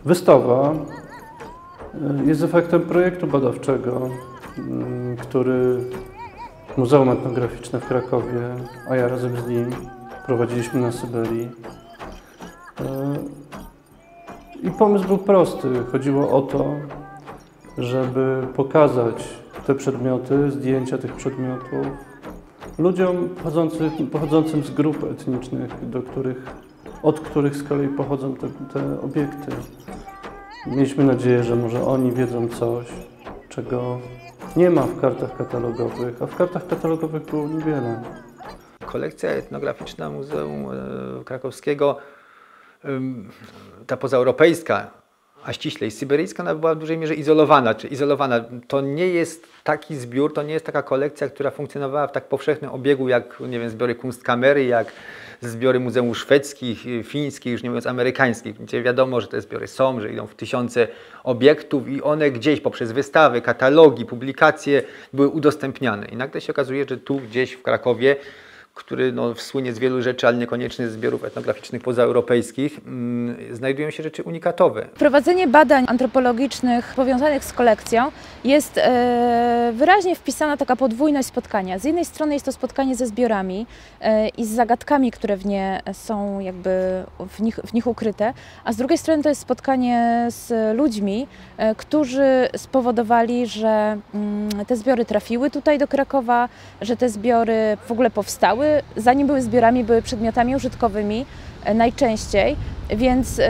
Wystawa jest efektem projektu badawczego, który Muzeum Etnograficzne w Krakowie, a ja razem z nim prowadziliśmy na Syberii. I pomysł był prosty. Chodziło o to, żeby pokazać te przedmioty, zdjęcia tych przedmiotów ludziom pochodzącym z grup etnicznych, od których z kolei pochodzą te obiekty. Mieliśmy nadzieję, że może oni wiedzą coś, czego nie ma w kartach katalogowych, a w kartach katalogowych było niewiele. Kolekcja etnograficzna Muzeum Krakowskiego, ta pozaeuropejska, a ściślej syberyjska, ona była w dużej mierze izolowana. To nie jest taki zbiór, to nie jest taka kolekcja, która funkcjonowała w tak powszechnym obiegu jak, nie wiem, zbiory Kunstkamery, jak zbiory muzeum szwedzkich, fińskich, już nie mówiąc amerykańskich, gdzie wiadomo, że te zbiory są, że idą w tysiące obiektów i one gdzieś poprzez wystawy, katalogi, publikacje były udostępniane. I nagle się okazuje, że tu gdzieś w Krakowie, który słynie z wielu rzeczy, ale niekoniecznie z zbiorów etnograficznych pozaeuropejskich, znajdują się rzeczy unikatowe. Prowadzenie badań antropologicznych powiązanych z kolekcją jest wyraźnie wpisana taka podwójność spotkania. Z jednej strony jest to spotkanie ze zbiorami i z zagadkami, które w nie są jakby w nich ukryte, a z drugiej strony to jest spotkanie z ludźmi, którzy spowodowali, że te zbiory trafiły tutaj do Krakowa, że te zbiory w ogóle powstały. Zanim były zbiorami, były przedmiotami użytkowymi najczęściej, więc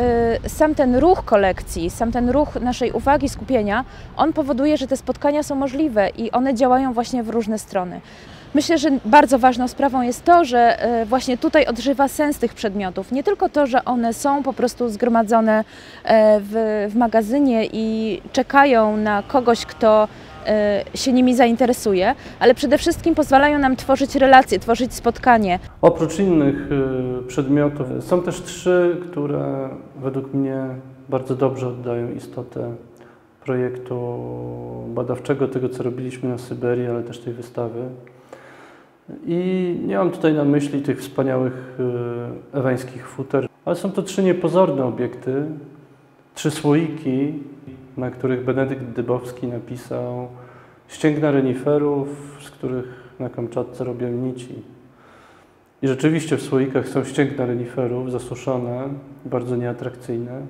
sam ten ruch kolekcji, sam ten ruch naszej uwagi, skupienia, on powoduje, że te spotkania są możliwe i one działają właśnie w różne strony. Myślę, że bardzo ważną sprawą jest to, że właśnie tutaj odżywa sens tych przedmiotów. Nie tylko to, że one są po prostu zgromadzone w magazynie i czekają na kogoś, kto się nimi zainteresuje, ale przede wszystkim pozwalają nam tworzyć relacje, tworzyć spotkanie. Oprócz innych przedmiotów są też trzy, które według mnie bardzo dobrze oddają istotę projektu badawczego, tego co robiliśmy na Syberii, ale też tej wystawy. I nie mam tutaj na myśli tych wspaniałych ewańskich futer, ale są to trzy niepozorne obiekty, trzy słoiki, na których Benedykt Dybowski napisał ścięgna reniferów, z których na Kamczatce robią nici. I rzeczywiście w słoikach są ścięgna reniferów zasuszone, bardzo nieatrakcyjne.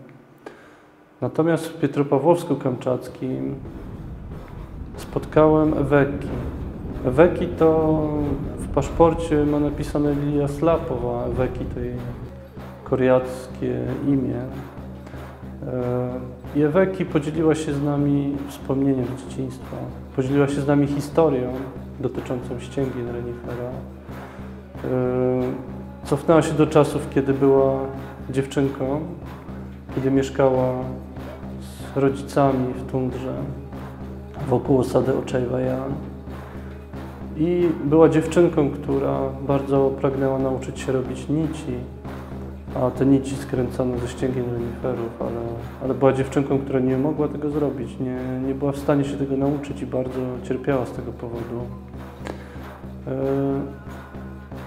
Natomiast w Pietropawłowsku-Kamczackim spotkałem eweki. Eweki to w paszporcie ma napisane Lilia Slapowa, eweki to jej koreackie imię. I Eweki podzieliła się z nami wspomnieniem z dzieciństwa, podzieliła się z nami historią dotyczącą ścięgien renifera. Cofnęła się do czasów, kiedy była dziewczynką, kiedy mieszkała z rodzicami w tundrze wokół osady Oczajwajan. I była dziewczynką, która bardzo pragnęła nauczyć się robić nici, a te nici skręcano ze ścięgien reniferów, ale była dziewczynką, która nie mogła tego zrobić, nie była w stanie się tego nauczyć i bardzo cierpiała z tego powodu.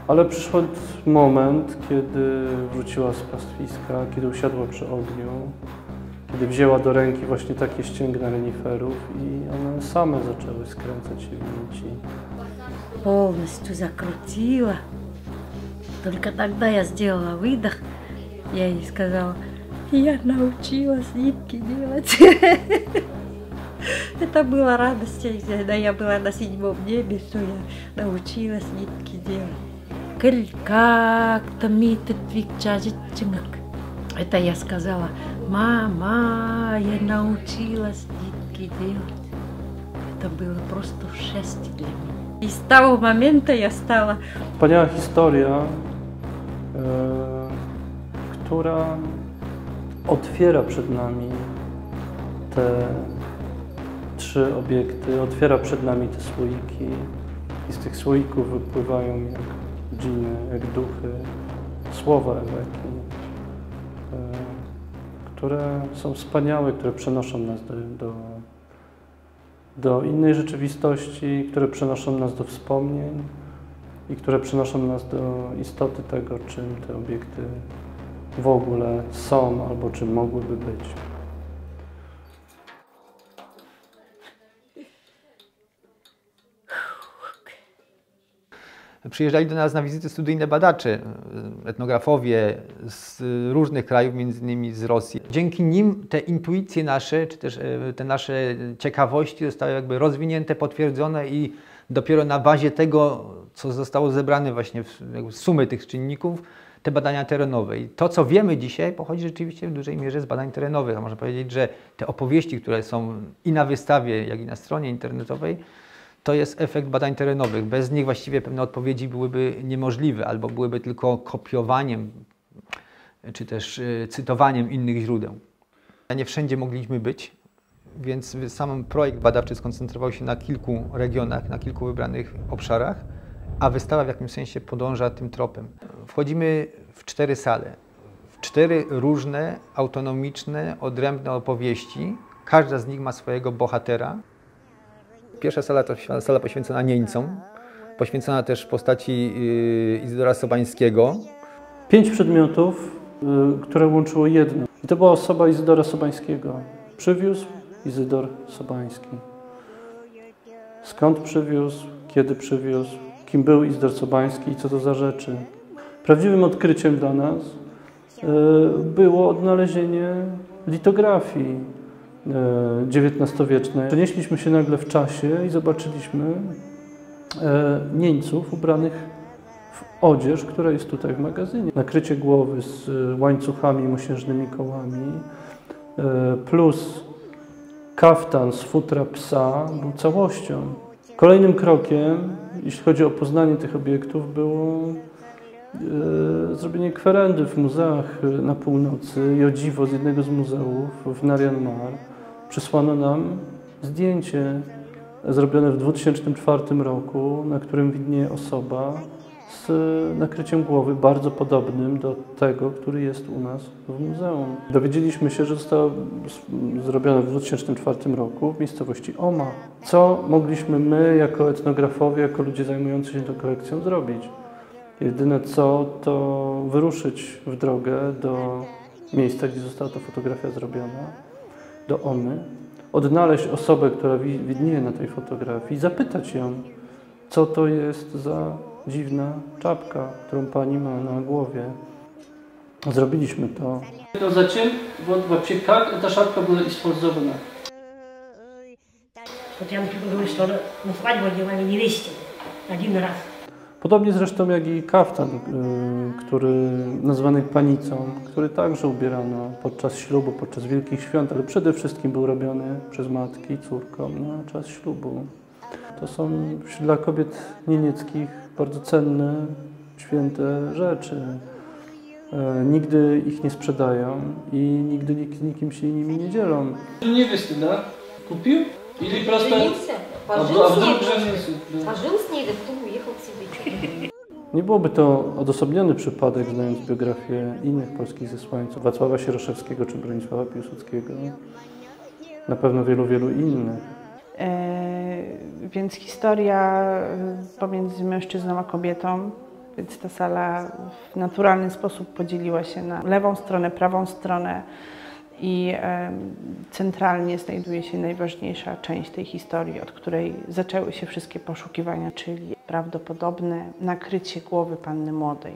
Ale przyszedł moment, kiedy wróciła z pastwiska, kiedy usiadła przy ogniu, kiedy wzięła do ręki właśnie takie ścięgna reniferów i one same zaczęły skręcać się w nici. Полностью закрутила. Только тогда я сделала выдох. Я ей сказала, я научилась нитки делать. Это была радость, когда я была на 7-м небе, что я научилась нитки делать. Как-то митет викчажитчинак. Это я сказала, мама, я научилась нитки делать. Это было просто счастье для меня. I z tego momentu ja stała. Wspaniała historia, która otwiera przed nami te trzy obiekty, otwiera przed nami te słoiki i z tych słoików wypływają jak dżiny, jak duchy, słowa Eweki, które są wspaniałe, które przenoszą nas do innej rzeczywistości, które przenoszą nas do wspomnień i które przenoszą nas do istoty tego, czym te obiekty w ogóle są albo czym mogłyby być. Przyjeżdżali do nas na wizyty studyjne badacze, etnografowie z różnych krajów, między innymi z Rosji. Dzięki nim te intuicje nasze, czy też te nasze ciekawości zostały jakby rozwinięte, potwierdzone i dopiero na bazie tego, co zostało zebrane właśnie z sumy tych czynników, te badania terenowe. I to, co wiemy dzisiaj, pochodzi rzeczywiście w dużej mierze z badań terenowych. A można powiedzieć, że te opowieści, które są i na wystawie, jak i na stronie internetowej, to jest efekt badań terenowych. Bez nich właściwie pewne odpowiedzi byłyby niemożliwe albo byłyby tylko kopiowaniem czy też cytowaniem innych źródeł. Nie wszędzie mogliśmy być, więc sam projekt badawczy skoncentrował się na kilku regionach, na kilku wybranych obszarach, a wystawa w jakimś sensie podąża tym tropem. Wchodzimy w 4 sale, w 4 różne, autonomiczne, odrębne opowieści. Każda z nich ma swojego bohatera. Pierwsza sala to sala poświęcona Nieńcom, poświęcona też postaci Izydora Sobańskiego. 5 przedmiotów, które łączyło jedno. I to była osoba Izydora Sobańskiego. Przywiózł Izydor Sobański. Skąd przywiózł, kiedy przywiózł, kim był Izydor Sobański i co to za rzeczy. Prawdziwym odkryciem dla nas było odnalezienie litografii XIX-wiecznej. Przenieśliśmy się nagle w czasie i zobaczyliśmy Nieńców ubranych w odzież, która jest tutaj w magazynie. Nakrycie głowy z łańcuchami i mosiężnymi kołami, plus kaftan z futra psa był całością. Kolejnym krokiem, jeśli chodzi o poznanie tych obiektów, było zrobienie kwerendy w muzeach na północy i o dziwo z jednego z muzeów w Narian Mar przysłano nam zdjęcie zrobione w 2004 roku, na którym widnieje osoba z nakryciem głowy bardzo podobnym do tego, który jest u nas w muzeum. Dowiedzieliśmy się, że zostało zrobione w 2004 roku w miejscowości Oma. Co mogliśmy my, jako etnografowie, jako ludzie zajmujący się tą kolekcją, zrobić? Jedyne co, to wyruszyć w drogę do miejsca, gdzie została ta fotografia zrobiona, do Omy, odnaleźć osobę, która widnieje na tej fotografii, zapytać ją, co to jest za dziwna czapka, którą pani ma na głowie. Zrobiliśmy to. Затем, вот вообще как эта шапка была использована. Вот я говорю, что на свадьбу одевали невесте один раз. Podobnie zresztą jak i kaftan, który nazwany panicą, który także ubierano podczas ślubu, podczas wielkich świąt, ale przede wszystkim był robiony przez matki córkom na czas ślubu. To są dla kobiet niemieckich bardzo cenne, święte rzeczy. Nigdy ich nie sprzedają i nigdy nikim się nimi nie dzielą. Невесты, да? Купил? Или просто... Женился, пожил с ней, да. Пожил с ней, да потом уехал к себе. Nie byłoby to odosobniony przypadek, znając biografię innych polskich zesłańców, Wacława Sieroszewskiego czy Bronisława Piłsudskiego, na pewno wielu innych. Więc historia pomiędzy mężczyzną a kobietą, więc ta sala w naturalny sposób podzieliła się na lewą stronę, prawą stronę i centralnie znajduje się najważniejsza część tej historii, od której zaczęły się wszystkie poszukiwania, czyli prawdopodobne nakrycie głowy panny młodej.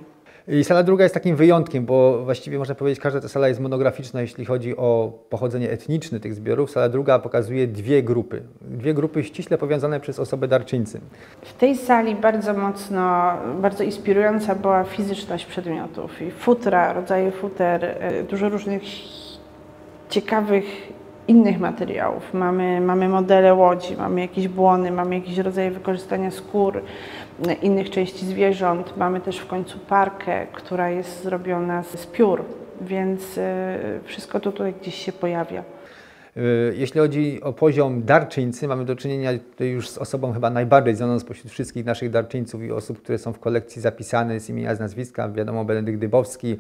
I sala druga jest takim wyjątkiem, bo właściwie można powiedzieć, każda ta sala jest monograficzna, jeśli chodzi o pochodzenie etniczne tych zbiorów. Sala druga pokazuje dwie grupy ściśle powiązane przez osobę darczyńcy. W tej sali bardzo inspirująca była fizyczność przedmiotów i futra, rodzaje futer, dużo różnych ciekawych innych materiałów. Mamy modele łodzi, mamy jakieś błony, mamy jakieś rodzaje wykorzystania skór, innych części zwierząt. Mamy też w końcu parkę, która jest zrobiona z piór, więc wszystko to tutaj gdzieś się pojawia. Jeśli chodzi o poziom darczyńcy, mamy do czynienia tutaj już z osobą chyba najbardziej znaną spośród wszystkich naszych darczyńców i osób, które są w kolekcji zapisane z imienia, z nazwiska. Wiadomo, Benedykt Dybowski,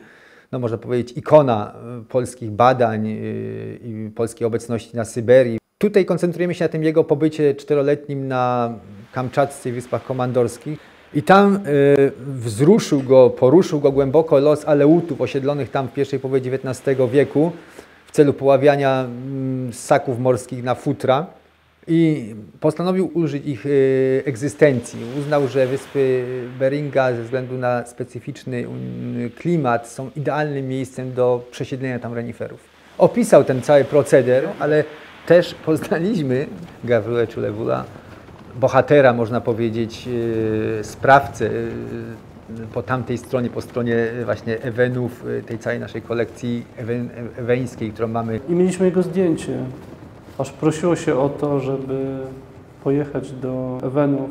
no można powiedzieć ikona polskich badań i polskiej obecności na Syberii. Tutaj koncentrujemy się na tym jego pobycie 4-letnim na Kamczatce i Wyspach Komandorskich. I tam poruszył go głęboko los Aleutów osiedlonych tam w pierwszej połowie XIX wieku w celu poławiania ssaków morskich na futra. i postanowił użyć ich egzystencji. Uznał, że wyspy Beringa ze względu na specyficzny klimat są idealnym miejscem do przesiedlenia tam reniferów. Opisał ten cały proceder, ale też poznaliśmy Gawryłę Czulewula, bohatera, można powiedzieć, sprawcę po tamtej stronie, po stronie właśnie Ewenów, tej całej naszej kolekcji eweńskiej, którą mamy. I mieliśmy jego zdjęcie. Aż prosiło się o to, żeby pojechać do Ewenów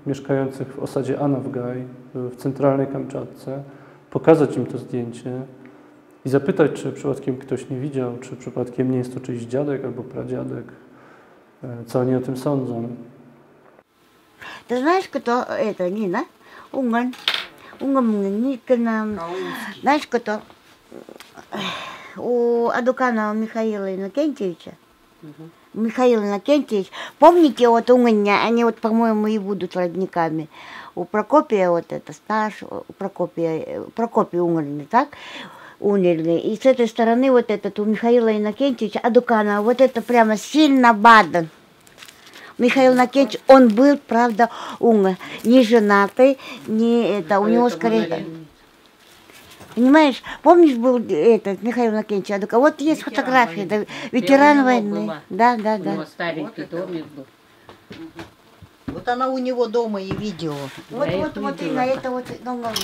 mieszkających w osadzie Anavgaj w centralnej Kamczatce, pokazać im to zdjęcie i zapytać, czy przypadkiem ktoś nie widział, czy przypadkiem nie jest to czyjś dziadek albo pradziadek, co oni o tym sądzą. Ты знаешь, кто это, Нина? Унган. Знаешь, кто? У Адукана Михаила Иннокентьевича. Михаил Иннокентьевич. Помните, вот Унгань, они вот, по-моему, и будут родниками. У Прокопия вот это стаж, у Прокопий умерли, так? Умерли. И с этой стороны вот этот у Михаила Иннокентьевича Адукана, вот это прямо сильно бадан. Михаил Иннокентьевич, он был, правда, не женатый, не это, у него скорее... Понимаешь, помнишь, был этот Михаил Иннокентьевич Адука? Вот есть фотографии, да, ветеран войны. Да. У него старенький домик был. Вот она у него дома и видео. Вот Инна, это вот,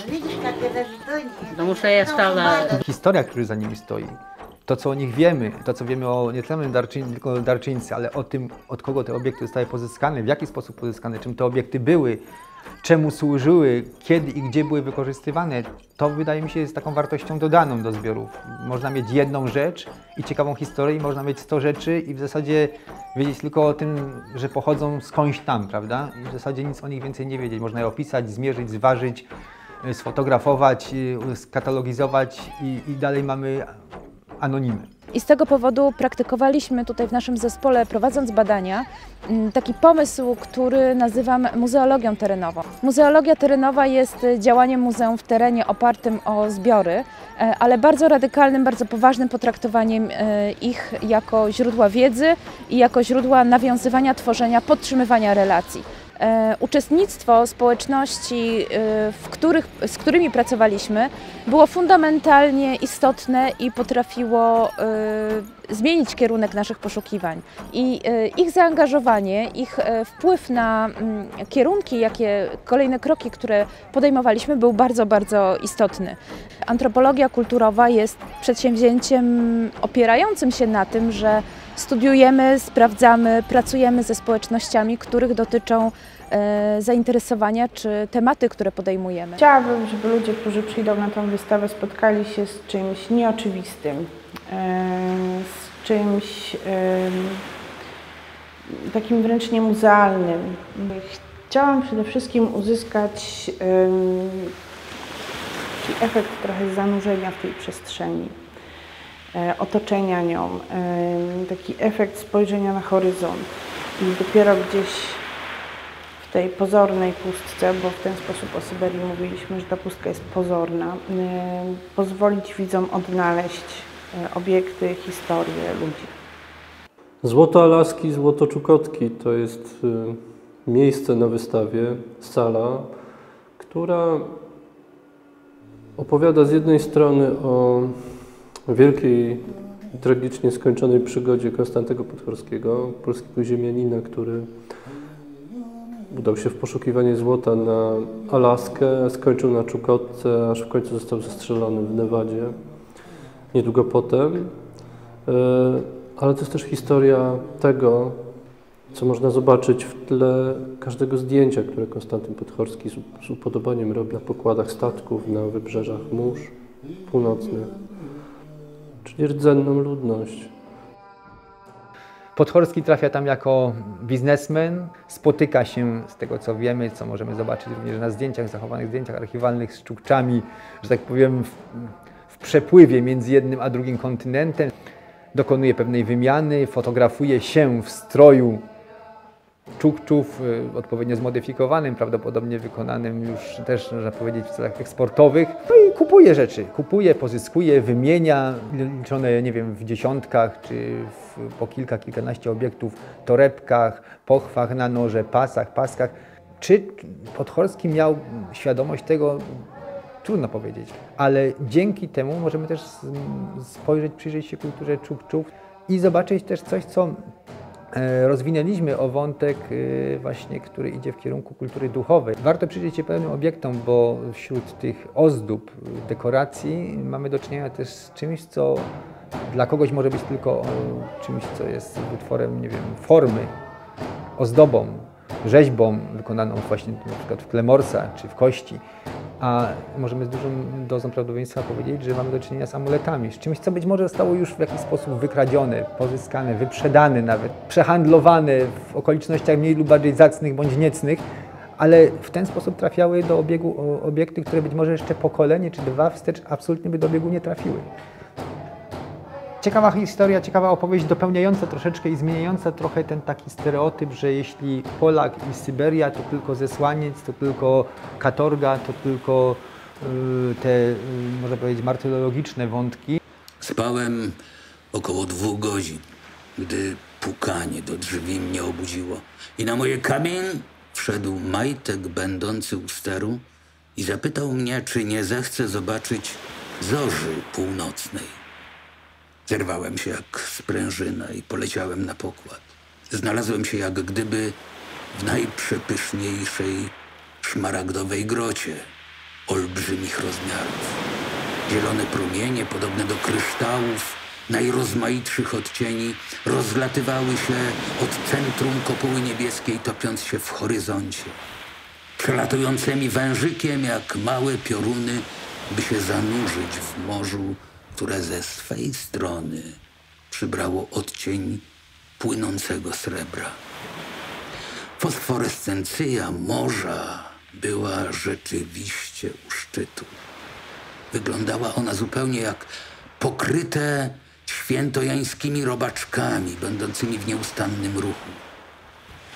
видишь, как это же... Потому что я стала... Historia, która za nimi stoi, to co o nich wiemy, to co wiemy o nie tylko darczyńcy, ale o tym, od kogo te obiekty zostały pozyskane, w jaki sposób pozyskane, czym te obiekty były, czemu służyły, kiedy i gdzie były wykorzystywane, to wydaje mi się jest taką wartością dodaną do zbiorów. Można mieć jedną rzecz i ciekawą historię, i można mieć 100 rzeczy i w zasadzie wiedzieć tylko o tym, że pochodzą skądś tam, prawda? I w zasadzie nic o nich więcej nie wiedzieć. Można je opisać, zmierzyć, zważyć, sfotografować, skatalogizować i dalej mamy anonimy. I z tego powodu praktykowaliśmy tutaj w naszym zespole, prowadząc badania, taki pomysł, który nazywam muzeologią terenową. Muzeologia terenowa jest działaniem muzeum w terenie opartym o zbiory, ale bardzo radykalnym, bardzo poważnym potraktowaniem ich jako źródła wiedzy i jako źródła nawiązywania, tworzenia, podtrzymywania relacji. Uczestnictwo społeczności, z którymi pracowaliśmy, było fundamentalnie istotne i potrafiło zmienić kierunek naszych poszukiwań. I ich zaangażowanie, ich wpływ na kierunki, kolejne kroki, które podejmowaliśmy, był bardzo, bardzo istotny. Antropologia kulturowa jest przedsięwzięciem opierającym się na tym, że studiujemy, sprawdzamy, pracujemy ze społecznościami, których dotyczą zainteresowania czy tematy, które podejmujemy. Chciałabym, żeby ludzie, którzy przyjdą na tę wystawę, spotkali się z czymś nieoczywistym, z czymś takim wręcz niemuzealnym. Chciałam przede wszystkim uzyskać taki efekt trochę zanurzenia w tej przestrzeni, otoczenia nią, taki efekt spojrzenia na horyzont i dopiero gdzieś w tej pozornej pustce, bo w ten sposób o Syberii mówiliśmy, że ta pustka jest pozorna, pozwolić widzom odnaleźć obiekty, historie ludzi. Złoto Alaski, Złoto Czukotki to jest miejsce na wystawie, sala, która opowiada z jednej strony o wielkiej, tragicznie skończonej przygodzie Konstantego Podhorskiego, polskiego ziemianina, który udał się w poszukiwanie złota na Alaskę, skończył na Czukotce, aż w końcu został zastrzelony w Nevadzie niedługo potem. Ale to jest też historia tego, co można zobaczyć w tle każdego zdjęcia, które Konstantyn Podhorski z upodobaniem robi na pokładach statków na wybrzeżach mórz północnych, czyli rdzenną ludność. Podhorski trafia tam jako biznesmen, spotyka się, z tego co wiemy, co możemy zobaczyć również na zdjęciach, zachowanych zdjęciach archiwalnych z Czukczami, że tak powiem, w przepływie między jednym a drugim kontynentem. Dokonuje pewnej wymiany, fotografuje się w stroju Czukczów, odpowiednio zmodyfikowanym, prawdopodobnie wykonanym już też, można powiedzieć, w celach eksportowych. No i kupuje rzeczy, kupuje, pozyskuje, wymienia, liczone, nie wiem, w dziesiątkach, czy po kilka, kilkanaście obiektów, torebkach, pochwach na noże, pasach, paskach. Czy Podhorski miał świadomość tego? Trudno powiedzieć, ale dzięki temu możemy też spojrzeć, przyjrzeć się kulturze Czukczów i zobaczyć też coś, co rozwinęliśmy o wątek właśnie, który idzie w kierunku kultury duchowej. Warto przyjrzeć się pewnym obiektom, bo wśród tych ozdób, dekoracji mamy do czynienia też z czymś, co dla kogoś może być tylko czymś, co jest wytworem, nie wiem, formy, ozdobą, rzeźbą wykonaną właśnie na przykład w klemorsa czy w kości. A możemy z dużą dozą prawdopodobieństwa powiedzieć, że mamy do czynienia z amuletami, z czymś, co być może zostało już w jakiś sposób wykradzione, pozyskane, wyprzedane nawet, przehandlowane w okolicznościach mniej lub bardziej zacnych bądź niecnych, ale w ten sposób trafiały do obiegu obiekty, które być może jeszcze pokolenie czy dwa wstecz absolutnie by do obiegu nie trafiły. Ciekawa historia, ciekawa opowieść, dopełniająca troszeczkę i zmieniająca trochę ten taki stereotyp, że jeśli Polak i Syberia to tylko zesłaniec, to tylko katorga, to tylko te, można powiedzieć, martyrologiczne wątki. Spałem około 2 godzin, gdy pukanie do drzwi mnie obudziło. I na moje kamień wszedł majtek będący u steru i zapytał mnie, czy nie zechcę zobaczyć zorzy północnej. Zerwałem się jak sprężyna i poleciałem na pokład. Znalazłem się jak gdyby w najprzepyszniejszej szmaragdowej grocie olbrzymich rozmiarów. Zielone promienie, podobne do kryształów, najrozmaitszych odcieni, rozlatywały się od centrum kopuły niebieskiej, topiąc się w horyzoncie. Przelatującymi wężykiem jak małe pioruny, by się zanurzyć w morzu, które ze swej strony przybrało odcień płynącego srebra. Fosforescencja morza była rzeczywiście u szczytu. Wyglądała ona zupełnie jak pokryte świętojańskimi robaczkami, będącymi w nieustannym ruchu.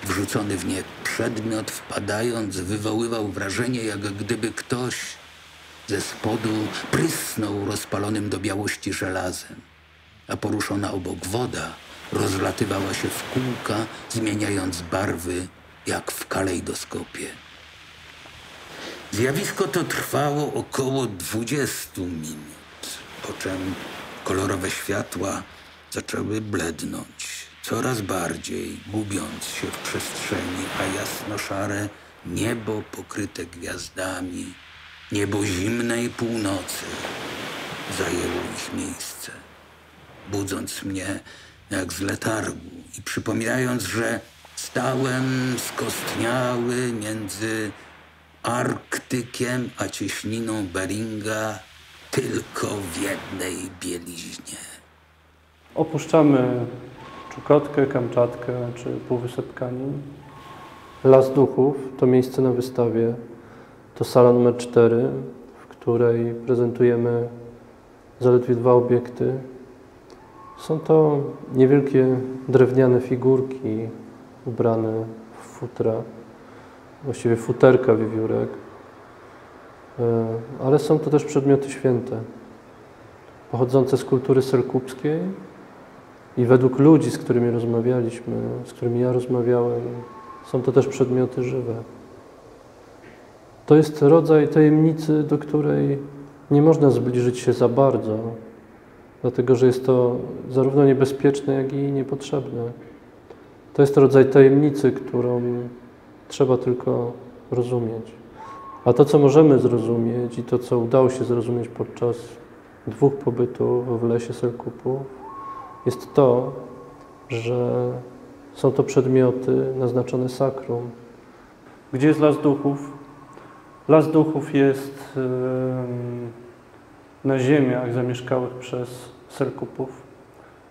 Wrzucony w nie przedmiot, wpadając, wywoływał wrażenie, jak gdyby ktoś ze spodu prysnął rozpalonym do białości żelazem, a poruszona obok woda rozlatywała się w kółka, zmieniając barwy jak w kalejdoskopie. Zjawisko to trwało około 20 minut, po czym kolorowe światła zaczęły blednąć coraz bardziej, gubiąc się w przestrzeni, a jasno-szare niebo pokryte gwiazdami, niebo zimnej północy zajęło ich miejsce, budząc mnie jak z letargu i przypominając, że stałem skostniały między Arktykiem a cieśniną Beringa tylko w jednej bieliźnie. Opuszczamy Czukotkę, Kamczatkę czy Półwysep Kanin. Las Duchów to miejsce na wystawie. To sala numer 4, w której prezentujemy zaledwie 2 obiekty. Są to niewielkie drewniane figurki ubrane w futra, właściwie futerka wiewiórek, ale są to też przedmioty święte, pochodzące z kultury selkupskiej i według ludzi, z którymi rozmawialiśmy, z którymi ja rozmawiałem, są to też przedmioty żywe. To jest rodzaj tajemnicy, do której nie można zbliżyć się za bardzo, dlatego że jest to zarówno niebezpieczne, jak i niepotrzebne. To jest rodzaj tajemnicy, którą trzeba tylko rozumieć. A to, co możemy zrozumieć i to, co udało się zrozumieć podczas 2 pobytów w lesie Selkupów, jest to, że są to przedmioty naznaczone sakrum. Gdzie jest Las Duchów? Las Duchów jest na ziemiach zamieszkałych przez Selkupów.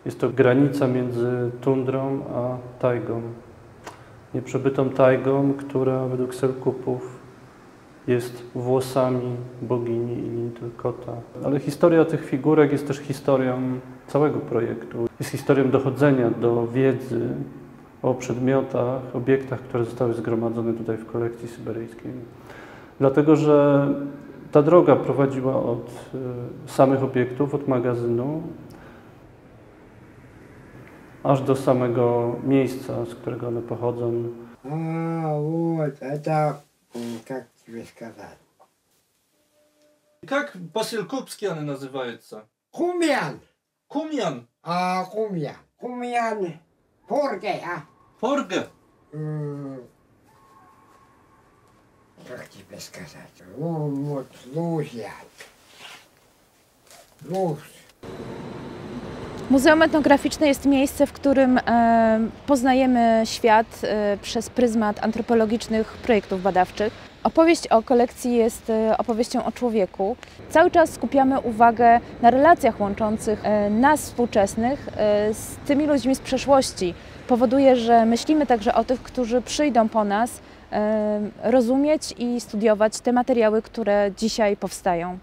Jest to granica między tundrą a tajgą. Nieprzebytą tajgą, która według Selkupów jest włosami bogini Ilintuykota. Ale historia tych figurek jest też historią całego projektu. Jest historią dochodzenia do wiedzy o przedmiotach, obiektach, które zostały zgromadzone tutaj w kolekcji syberyjskiej. Dlatego, że ta droga prowadziła od samych obiektów, od magazynu, aż do samego miejsca, z którego one pochodzą. Вот, это, как тебе сказать? Как по-селькупски она называется? Кумян. Кумян. Кумян. Кумян. Форге, Форге. Как тебе сказать? Вот, лузья. Луз. Muzeum Etnograficzne jest miejsce, w którym poznajemy świat przez pryzmat antropologicznych projektów badawczych. Opowieść o kolekcji jest opowieścią o człowieku. Cały czas skupiamy uwagę na relacjach łączących nas współczesnych z tymi ludźmi z przeszłości. Powoduje, że myślimy także o tych, którzy przyjdą po nas, rozumieć i studiować te materiały, które dzisiaj powstają.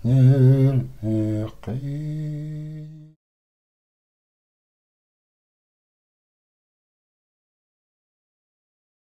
نرمقي